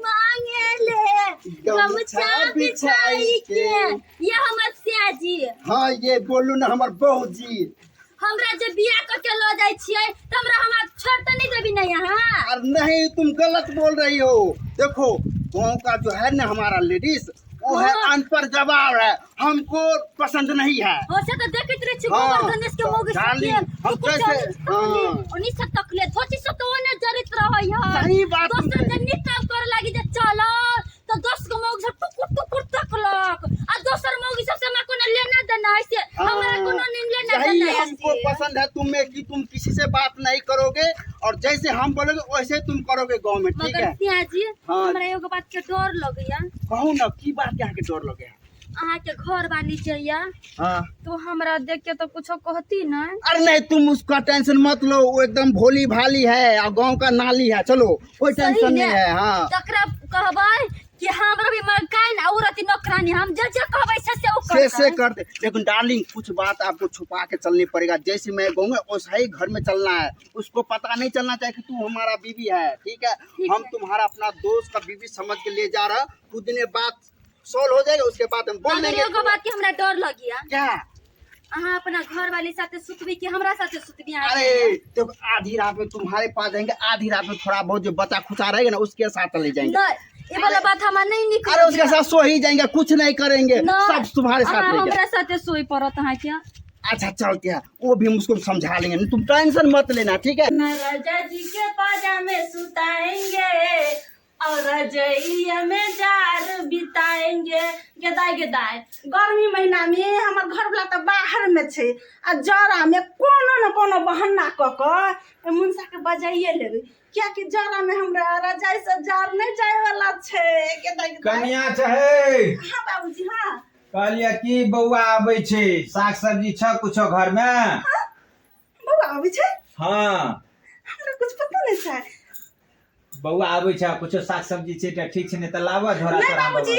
मांगे ले गमछा बिछाई के। ये हमर सियाजी। हाँ ये बोलू ना हमार बहू जी। हमरा जे बियाह करके लो जाय छियै त हमरा हमार छोड़ त नहीं देबी नहीं यहाँ। और नहीं तुम गलत बोल रही हो। देखो गाँव का जो है ना हमारा लेडीज वो है अनपढ़ गवार है, हमको पसंद नहीं है। हो से तो देखत रह छी हाँ, गोबर गणेश के मोग डार्लिंग, हम कैसे हाँ 19 तक ले 25 तो ओने जरित रहै है। सही बात दोसर है। जन्नी काम करे लागी जे चलो तो 10 को मोग से टुकुर टुकुर तकलक आ दोसर मोग सबसे हमरा कोनो लेना देना है से हमरा कोनो नहीं लेना यही देना है। हमको पसंद है तुम्हें कि तुम किसी से बात नहीं करोगे और जैसे हम बोलोगे वैसे तुम करोगे गाँव में, ठीक है। मगर सियाजी हाँ। हमरा एगो बात के डर लगैया। कहू ना की बात यहाँ के डर लगे है। अहाँ के घर वाली चाहिए हाँ तो हमरा देख के तो कुछ कहती ना। अरे नहीं तुम उसका टेंशन मत लो, वो एकदम भोली भाली है और गांव का नाली है, चलो कोई टेंशन नहीं है। हाँ तकरा कहबै कि हमरा भी मकान औरत नौकरानी हम जे कहबै से करते। लेकिन डार्लिंग कुछ बात आपको छुपा के चलनी पड़ेगा। जैसे मैं कहूँगा वैसा ही घर में चलना है, उसको पता नहीं चलना चाहिए कि तू हमारा बीवी है, ठीक है। हम तुम्हारा अपना दोस्त का बीवी समझ के ले जा रहा, कुछ दिन बाद सोल्व हो जाएगा, उसके बाद हम बोल देंगे। एगो बात के हमरा डर लगिया। क्या? अहाँ अपना घर वाली साथे सुतबी कि हमरा साथे सुतबी? अरे तो आधी रात में तुम्हारे पास जाएंगे, आधी रात में थोड़ा बहुत जो बचा खुचा रहेगा ना उसके साथ ले जाएंगे। ये वाला बात हमार नहीं निकल। अरे उसके साथ सो ही जाएंगे, कुछ नहीं करेंगे, सब तुम्हारे साथ ले हमरा साथे सोई पड़त है क्या? अच्छा चलते हैं, वो भी हम उसको समझा लेंगे, तुम टेंशन मत लेना, ठीक है। राजा जी के पाजामे सुताएंगे और रजैया में जार बिताएंगे। गेदाय गेदाय गर्मी महीना में हमर घर वाला तो बाहर में छे आ जरा में कोनो न कोनो बहाना क के मुंसा के बजाइए लेबे, क्या कि जरा में हमरा रजाई से जार नहीं जाए वाला छे। गेदाय गेदाय कन्या चाहे। हां बाबूजी हां कहलिया की बौआ आबै छे, साग सब्जी छ कुछो घर में? बौआ आबै छे? हां हमरा कुछ पता नहीं छे। बौआ आबै छ कुछो साग सब्जी छे त ठीक छे, ने त लावा झोरा नहीं पर। बाबूजी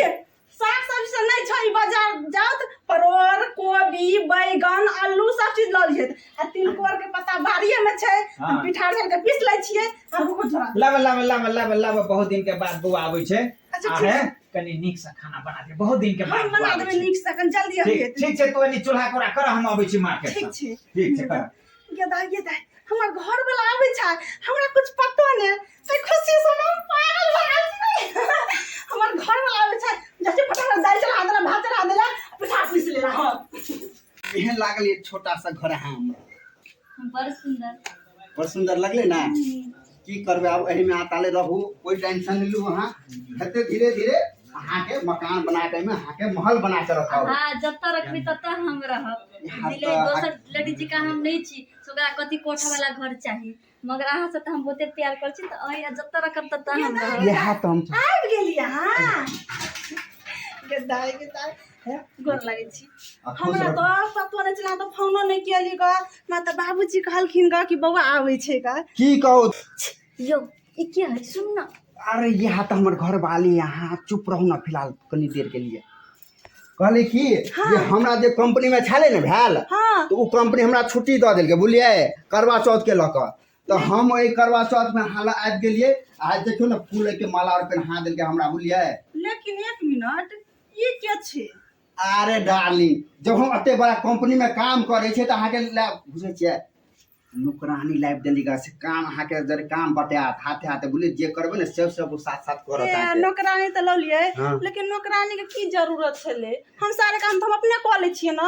साग सब्जी से नहीं छे, बाजार जात परोर कोबी बैगन आलू सब चीज ल लियत आ तिलकोर के पत्ता बाड़ीए में छे, हम पिठार झल के पीस लै छिए आ रुको झोरा लावा लावा लावा लावा लावा। बहुत दिन के बाद बौआ आबै छे। अच्छा, आहे कनी नीक से खाना बना दे, बहुत दिन के बाद हम बना देबे नीक से, कन जल्दी आइए। ठीक छे, तू एनी चूल्हा कोरा कर, हम आबै छी मार्केट से। ठीक छे ठीक छे कर। गेदाय गेदाय हमर घर वाला आबै छे, हमरा कुछ पता नहीं, से खुशी से हम पागल भ गेल छी। हमर घर वाला आबै छे, जैसे फटाफट दाल चढ़ा देला, भात चढ़ा देला, पिठार पीस लेला। हां एहन लागल ये छोटा सा घर है हमरा, बड़ सुंदर बड़ सुंदर लगले ना। की करबे अब एही में आताले रहू, कोई टेंशन नहीं लू। वहाँ धीरे धीरे धीरे अहाँ के मकान बना के में अहाँ के महल बना के रखाओ। हां जब तक रखबी तब तक हम रहब। दिले दोसर लेडीज का हम नहीं छी, सोकरा कथि कोठा वाला घर चाहिए, मगर अहाँ से तो हम बहुते प्यार कर छी, त अइया जब तक रखब तब तक हम रहब। यह तो हम आबि गेलिए। हां गेदाय गेदाय गोर लागै छी। हमरा तो पतो नहीं चला, तो फोनो नहीं कियली ग, ना तो बाबूजी कहलखिन ग कि बौआ आबै छे ग। की कहो यो ई क्या है सुन ना। अरे यह तो हमर घर वाली, यहाँ चुप रहू ना फिलहाल कनी देर के लिए। कहले कि जे हमरा जे कंपनी में छले ने भेल, तो वो कंपनी हमरा छुट्टी दे देलके, बुझलिए, करवा चौथ के लक। तो हम ओई करवा चौथ में हाला आबि गेलिए। आज देखियो ना फूल के माला और पहना देलके हमरा, बुझलिए। लेकिन एक मिनट ये क्या छे? अरे डार्लिंग जब हम अते बड़ा कंपनी में काम करे छे, तो अहाँ के बुझे छिए नौकरानी लाइफ देलिगा से काम, अहाँ के जरे काम बटात हाथे हाथे, बुझलिए, जे करबे ने सब वो साथ साथ करत है। नौकरानी तो लो लिए, लेकिन नौकरानी के की जरूरत छले? हम सारे काम तो हम अपने कर ले छिए ना।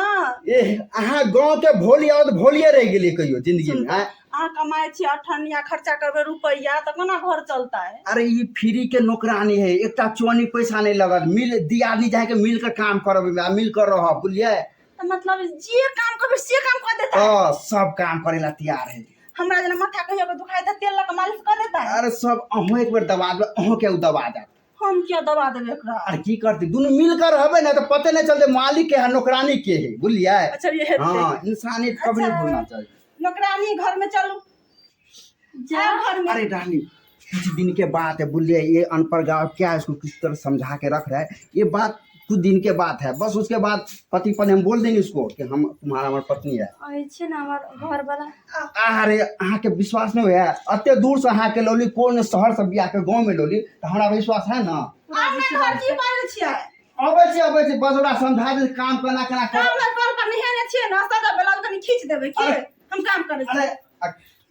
ए अहाँ गांव के भोली और भोलिए रह गेली कहियो जिंदगी में। आ कमाए छी अठनिया, खर्चा करबे रुपया तो केना घर चलता है? अरे ये फ्री के नौकरानी है, एकटा चोनी पैसा नहीं लगत, मिल दियादनी जाके मिल कर काम करबे, मिल कर रह, बुझलिए। तो मतलब जे काम करबे से काम कर देता है? हां सब काम करेला तैयार है। हमरा जना माथा कहियो के दुखाई त तेल लगा मालिश कर देता है। अरे सब अहों एक बार दबा दे, अहों के दबा जात। हम क्या दबा देबे एकरा? अरे की करती, दोनों मिलकर रहबे ना तो पते नहीं चलते मालिक के है नौकरानी के है, बुझलिए। अच्छा ये है। हां इंसानियत कभी नहीं भूलना चाहिए। नौकरानी घर में चलू जा घर में। अरे डार्लिंग कुछ दिन के बाद है, बुझलिए, ये अनपढ़ गाँव क्या इसको किस तरह समझा के रख रहा है, ये बात कुछ दिन के बात है, बस उसके बाद पति पत्नी हम बोल देंगे उसको कि हम तुम्हारा हमार पत्नी है। ऐसे ना हमार घर वाला अरे अहाँ के विश्वास नहीं हुआ अत्ते दूर से अहाँ के लोली कोन शहर से बिया के गांव में लोली तो हमरा विश्वास है ना। अबै छी बस ओरा समझा दे काम केना केना कर।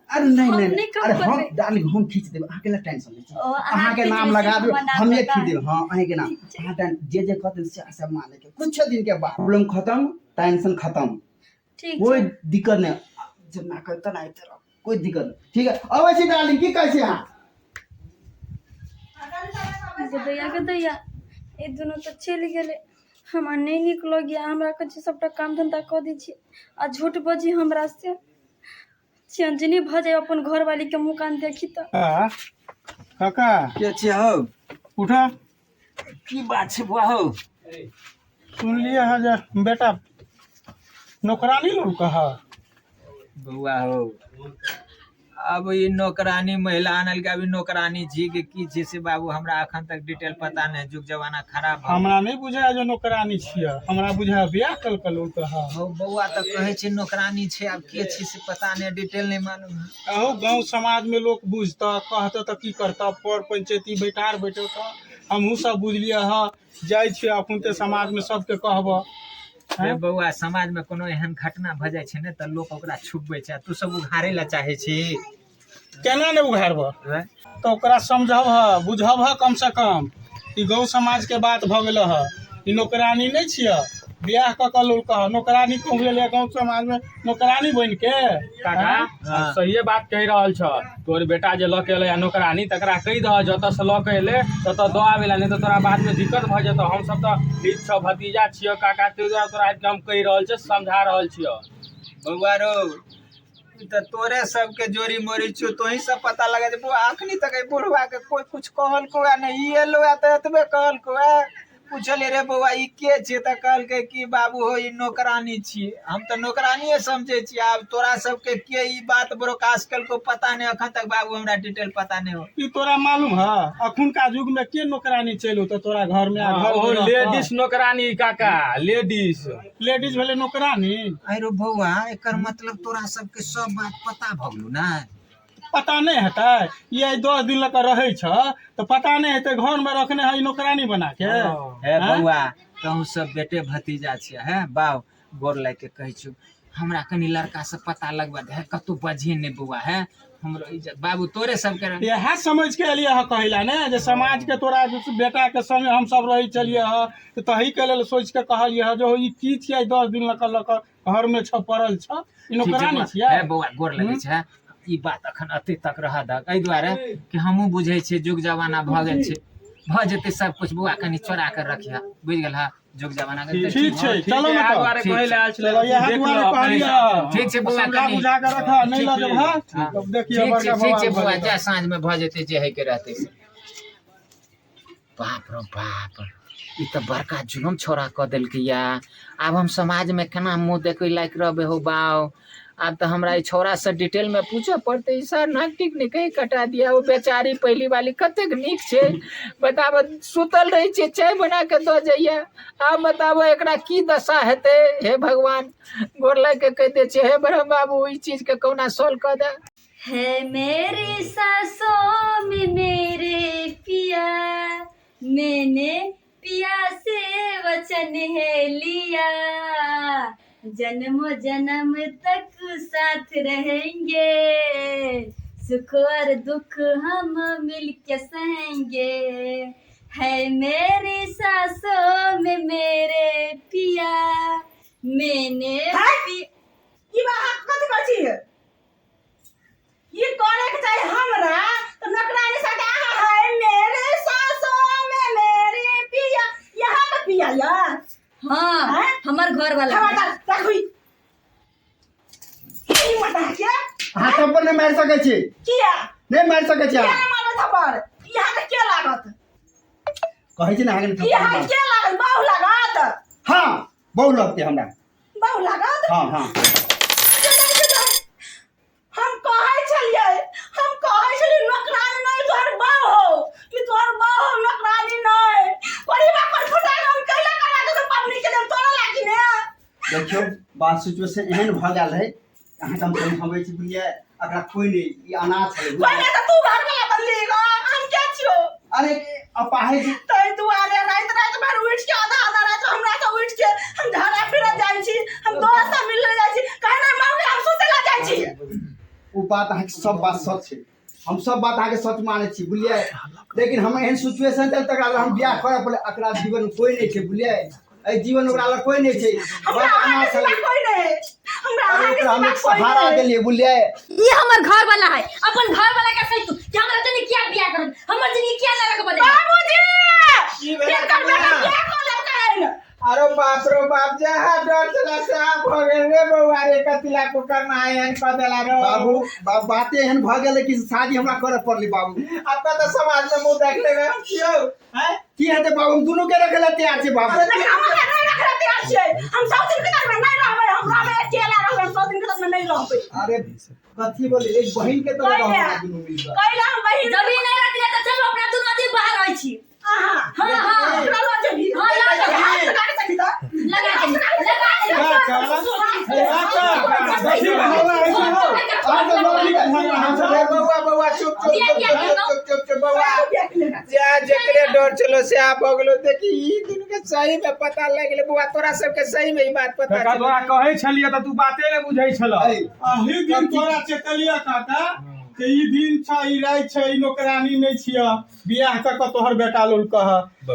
अरे नहीं अरे हम डार्लिंग हम खींच देब अहाँ के लिए टेंशन नहीं अहाँ के नाम लगा देब हम ये खींच देब। हां अहाँ के नाम अहाँ जे कहते से सब मान के कुछ दिन के बाद प्रॉब्लम खत्म टेंशन खत्म ठीक कोई दिक्कत नहीं जब ना कहता ना तेरा कोई दिक्कत नहीं ठीक है। अबै छी डार्लिंग की कहै छी अहाँ दैया ए दोनों तो चल गेले हमरा नहीं निक लगिया हमरा कछ सबटा काम धंधा क दी छी आ झूठ बजी हमरा से चंजनी भ जाए अपन घर वाली के मुंह कान देखी तो काका के छे हो उठा की बात छे बुआ हो सुन लिया है जे बेटा नौकरानी लोग कहा बुआ हो अब ये नौकरानी महिला आनल के अभी नौकरानी जी के की छै से बाबू हमरा अखन तक डिटेल पता नहीं जुग जमाना खराब हो हमरा नहीं बुझाय जो नौकरानी छिया हमरा बुझाय बियाह कल कल कहा हो बउआ तो कहे छै नौकरानी छै अब के छै से पता नहीं डिटेल नहीं मालूम है। अहो गांव समाज में लोग बुझता कहता तो की करता पर पंचायती बैठार बैठो तो हमहू सब बुझलिए ह जाय छी अपन ते समाज में सबके कहबो रे बउआ समाज में कोनो एहन घटना भ जाय छै ने त लोग ओकरा छुपबै छै तू सब उघारे ला चाहे छी केना ने उघारब तो ओकरा समझब ह बुझब ह कम से कम ई गांव समाज के बात भ गेल ह ई नौकरानी नहीं छिया बियाह क क लोग कह नौकरानी कहू ले गांव समाज में नौकरानी बन के काका सही बात कह रहल छ तोर बेटा जे ल के एले नौकरानी तकरा कहि दह जत से ल के एले तत दो आवेला नहीं तो तोरा बाद में दिक्कत भ जेतो हम सब त हित छ भतीजा छियो काका तोरा एकदम कहि रहल छ समझा रहल छियो बउआ रो त तोरे सबके जोरी मोरी छो तो ही सब पता लगे जे बुआ अखनी तक बुढ़वा के कोई कुछ कहल को नहीं ये लो त एतबे कहल को पूछले रे बउआ ई के छे त कहल के कि बाबू हो ई नौकरानी छी हम त नौकरानीए समझे छी अब तोरा सबके के ई बात ब्रोडकास्ट कल को पता नहीं अखन तक बाबू हमरा डिटेल पता नहीं हो ई तोरा मालूम है अखुन का युग में के नौकरानी चलो तो तोरा घर में ओ लेडीज नौकरानी काका लेडीज भेले नौकरानी अरे बउआ एकर मतलब तोरा सबके सब बात पता भगलू ना पता नहीं हेतै ये 10 दिन लग रहे छ तो पता नहीं हेतै घर में रखने है नौकरानी बना के है बउआ कहूँ सब बेटे भतीजा छियै है बाऊ गोर लाग के कहै छु हमरा कनी लड़का से पता लगबा है कतौ बजे नहीं बउआ है हमरो इज्जत बाबू तोरे सब के यह समझ के लिए ह कहला ने जे समाज के तोरा बेटा के संग हम सब रही चलिए ह तो तही के लेल सोच के कहलिए ह जो ई की छियै 10 दिन लक घर में छ पड़ल छ ई नौकरानी छियै है बउआ गोर लगै छै ई बात अखन अति तक रह द एहि दुआरे कि हमहू बुझे छी जुग जमाना भ गेल छै भ जेते सब कुछ बुआ कनी चोरा कर रखिया बुझ गेल हा जुग जमाना के ठीक छै चलो ना दुआरे कहै ले आयल चलो यह दुआरे कहलिए ठीक छै बुआ का बुझा के रखा नहीं ल जब हां अब देखिए बड़का ठीक छै बुआ जा साँझ में भ जेते जे है के रहते से बाप रे बाप ई त बड़का जुलम छोरा क देल के या अब हम समाज में केना मुंह देखै लायक रहबे हो बाऊ अब तो हमरा छोरा से डिटेल में पूछे पड़ते सर नाटिक ने कहीं कटा दिया वो बेचारी पहली वाली कतेक निक छे बताब सुतल रही छे चाय बना के दो जाइए अब बताबो एकरा की दशा हेते हे भगवान गोर लग के कहते छे हे ब्रह्म बाबू ई चीज के कौना सोल्व कर दे है मेरी सांसों में मेरे पिया मैंने पिया से वचन है लिया जन्म जन्म तक साथ रहेंगे सुख और दुख हम मिलके सहेंगे है मेरी सांसों में मेरे पिया मैंने ई बात कथि कहै छी ये करे के चाही हमरा तो नौकरानी साथे है मेरे सांसों में मेरे पिया यहाँ का पिया या हाँ हमार घर वाला रखुई ई मत के हां थप्पड़ नहीं मार सके छी किया नहीं मार सके छी किया मारो थप्पड़ यहाँ के के लागत कहै छी ना आगे थप्पड़ यहाँ के लागत बाहु लागत हां बहुत लगते हमरा बाहु लागत हां हां हम कहै छलिए नौकरानी नहीं तोहर बाहु कि तोहर बाहु नौकरानी नहीं परिवार पर फुटा हम कैला कर देखियो बात सिचुएशन एहन भ गेल रहे अहाँ हम समझाबै छी बुझलिए अकरा कोई नहीं ई अनाथ है कोई नहीं तो तू घर वाला बनली हम क्या छियो अरे अपाहे जी तई दुआरे रात रात भर उठ के आधा आधा रात हमरा से उठ के हम घरे फिर जाई छी हम दोस्त से मिलने जाई छी काहे ना मां हम सुतेला जाई छी वो बात अहाँ के सब बात सच है हम सब बात अहाँ के सच माने छी बुझलिए लेकिन हम एहन सिचुएशन चल तक हम बियाह करे पड़े अकरा जीवन में कोई नहीं छै बुझलिए ए जीवन ओकरा लग कोई नहीं छै हमरा अनाथ है कोई नहीं हमरा अरे आगे हम कोई सहारा नहीं देलिए बुझलिए ये हमर घर वाला है अपन घर वाला का सही तू कि हमरा तने क्या बियाह कर हमर जिंदगी क्या लगा के बने बाबूजी ये कर मेरा क्या को लगा अरे बाप रे बाप जहाँ डर चला साफ हो गए रे बउआ रे कतिला को करना है एहन कह देला रे बाबू बातें एहन भ गेल कि शादी हमरा करे पड़ली बाबू अपना तो समाज में मुंह देख लेबे क्यों हैं की हेते बाबू हम दोनों के रखे ला तैयार छै बाबू लेकिन हम नहीं रख रहते अच्छे हम सब दिन के तक में नहीं रहबे हमरा में अकेला रहबे सब दिन के तक में नहीं रहबे अरे कथी बोले एक बहन के तरह कोई रहना नहीं। दोनों मिलकर कैला हम वही जब ही नहीं रख देता चलो अपना दोनों आदमी बाहर रहै छी हां हाँ, हाँ। लगा चली हाँ, लगा चली। हाथ लगा के चली तो लगा बउआ चुप बउआ जा जकरे डर चलो से आप अगलो देखी ई दुनु के सही में पता लग गेले बउआ तोरा सब के सही में ई बात पता काका तोरा कहै छलिए त तू बाते ने बुझै छल अही दिन तोरा चेकलिया काका कि ई दिन छ ई रात छ ई नौकरानी नहीं छिया बियाह क के तोहर बेटा लोल कह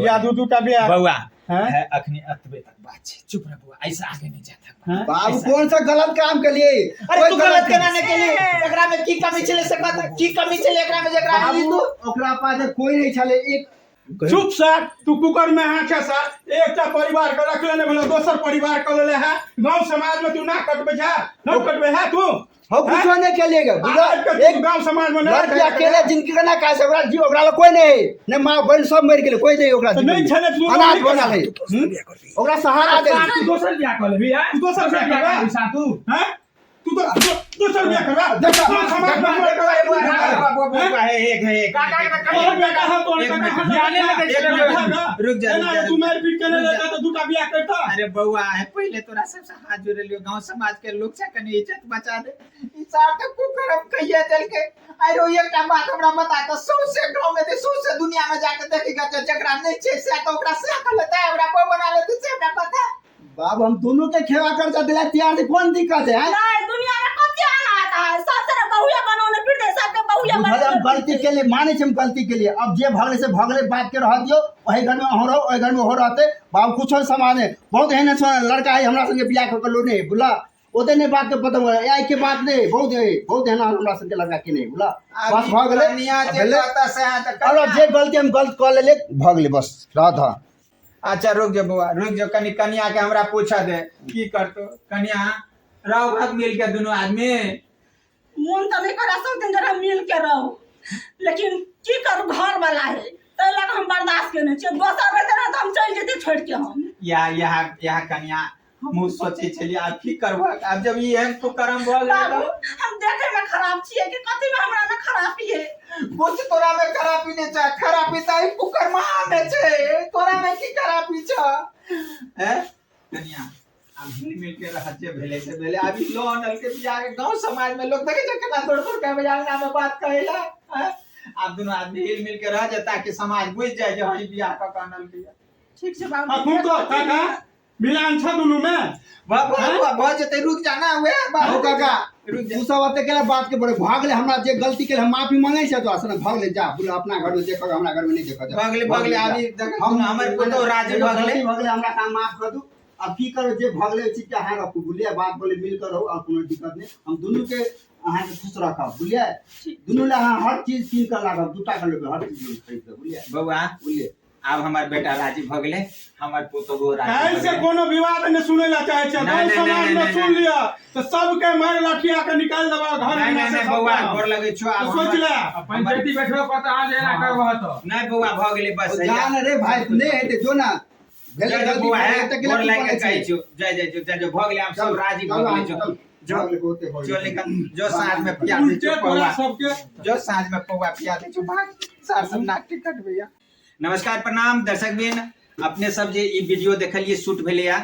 या दू दूटा बियाह बउआ हैं? है अखनी अतबे तक बात छै चुप रह बउआ ऐसा आगे नहीं जाता हैं? बाबू कौन सा गलत काम के लिए अरे तू गलत केना ने केली एकरा में की कमी छले से बता की कमी छले एकरा में जेकरा में बाबू ओकरा पास कोई नहीं छले एक चुप सर तू कुकर में हाँ छ सर एकटा परिवार के रख लेने भले दोसर परिवार के लेले है गांव समाज में तू ना कटबे जा न कटबे है तू हम कुछ नहीं के लिए बुझा एक गांव समाज में लड़की अकेले जिंदगी का ना का से ओकरा जीव ओकरा कोई नहीं ने मां बहन सब मर गेले कोई नहीं ओकरा नहीं छले तू अनाथ बना है ओकरा सहारा दे तू दोसर बियाह कर लेबी है तू दोसर बियाह करबा पैसा तू हैं तू तो दोसर बियाह करबा देखा, गांव समाज में एक तोहर बेटा है तोहर बेटा जाने में कैसे रुक जा, रुक जा। तू मार पीट के ले लेता तो दूटा बियाह करता अरे बउआ है पहले तोरा सबसे हाथ जोड़े लियो गांव समाज के लोग से कनी इज्जत बचा दे ई साथ को करम कहिए चल के आरो एकटा बात हमरा बता तो सौसे गांव में दे सौसे दुनिया में जाके देखिगा तो जकरा नहीं छै से तो ओकरा से कर लेता है हमरा को बना लेते से हमरा पता बाबू हम दोनों के खेवा कर दिला तैयार से कौन दिक्कत है नहीं दुनिया में कौन जाना आता है सबसे ना बहुया बनाने फिर दे सबके बहुया हम बनाने गलती के लिए माने छी हम गलती के लिए अब जे भगले से भगले बात के रह दियो वही घर में हो रहो वही घर में हो रहते बाबू कुछ समाने बहुत है ना लड़का है हमरा संगे बियाह कर लो नहीं बुला ओते ने बात के पता है आई के बात नहीं बहुत है ना हमरा संगे लगा के नहीं बुला बस भगले दुनिया जे कहता से हाथ अरे जे गलती हम गलत कर ले भगले बस रात हां अच्छा रुक जा बुआ रुक जा कनी कन्या के हमरा पूछा दे की करतो कन्या रहो भाग मिल के दोनों आदमी मन तो नहीं करा सब दिन जरा मिल के रहो लेकिन की करू घर वाला है तै लग हम बर्दाश्त करने छी दोसर रहते ना तो हम चल जेते छोड़ के हम या कन्या हम सोचे छलिए अब की करबो अब जब ये हम तो करम बोल बाबू हम देखे में खराब छिए कि कथि में हमरा में खराबी है कुछ तोरा में खराबी नहीं छ खराबी त ई कुकर में छे तोरा में की खराबी छ हैं कन्या अब हिल मिल के रहते भेले से भेले अभी लोन के बियाह के गांव समाज में लोग देखे कितना तोड़ के बजाना में बात कहेला आप दोनों आदमी हिल मिल के रह जाए ताकि समाज बुझ जाए जो हई बियाह का कानल बिया ठीक से अब बाबू तू तो काका मिलान छ दुनु में बहुत जते रुक जाना हुए बाबू काका रुक जा तू सब आते केला बात के बड़े भागले हमरा जे गलती के हम माफी मांगे छै तो आसन भागले जा बुला अपना घर में देखो हमरा घर में नहीं देखो भागले अभी हम हमर को तो राज भागले भागले हमरा काम माफ कर दू अब की करो जे भागले छी के हां रखू बुलिया बात बोले मिल कर रहो और कोनो दिक्कत नहीं हम दोनों के अहाँ के खुश रखब बुलिया दोनों ला हर चीज किन कर लागब दूटा कर लेब हर चीज खरीद के बुलिया बउआ बुलिया अब हमार बेटा राजी भगले हमार पुतो गो राजी काहे से भगले कोनो विवाद ने सुने ला चाहे छ नहीं, गांव समाज नहीं, में नहीं, सुन लिया तो सबके मार लाठिया के निकाल देबा घर नहीं में नहीं से नहीं सब बउआ काम। गोर लगे छो तो अब सोच ले पंचायती बैठवा पता आ जाए ना करवा तो नहीं बउआ भगले बस जान रे भाई नहीं है जो ना जय जय बउआ है गोर लगे कहि छो जय भगले हम सब राजी भगले छो जो लेकिन जो साथ में पिया दे उल्टे छो तोरा पौवा सबके जो साथ में पौवा पिया दे छो भाग सार सब नाक टिकट भैया नमस्कार प्रणाम दर्शक बिन अपने सब जे ई वीडियो देखलिए शूट भेले या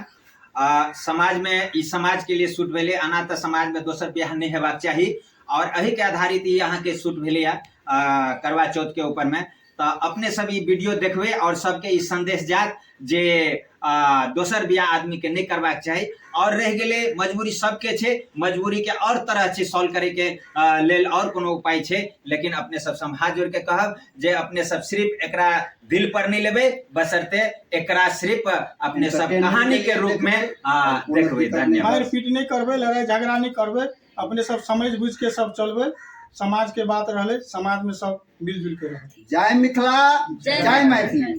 समाज में ई समाज के लिए सूट भेलै, एना तऽ समाज में दोसर बियाह नहीं हेबाक चाही। और एही के आधारित ई अहाँ के सूट भेलै करवा चौथ के ऊपर में। तो अपने सब ई वीडियो देखबे और सबके ई संदेश जात जे दोसर बियाह आदमी के नहीं करबाक चाही। और रह गेलै मजबूरी सबके छै, मजबूरी के और तरह छै सॉल्व करे के लेल और कोनो उपाय छै, लेकिन अपने सब हाथ जोड़ के कहब जे अपने सब सिर्फ एकरा दिल पर नहीं लेबे, बशर्ते एकरा सिर्फ अपने सब कहानी के रूप में देखबे। धन्यवाद। मार पीट नहीं करबे, लड़ाई झगड़ा नहीं करबे, अपने सब समझ बुझ के सब चलबे। समाज के बात रहले, समाज में सब मिलजुल के रहे। जय मिथिला, जय मैथिली।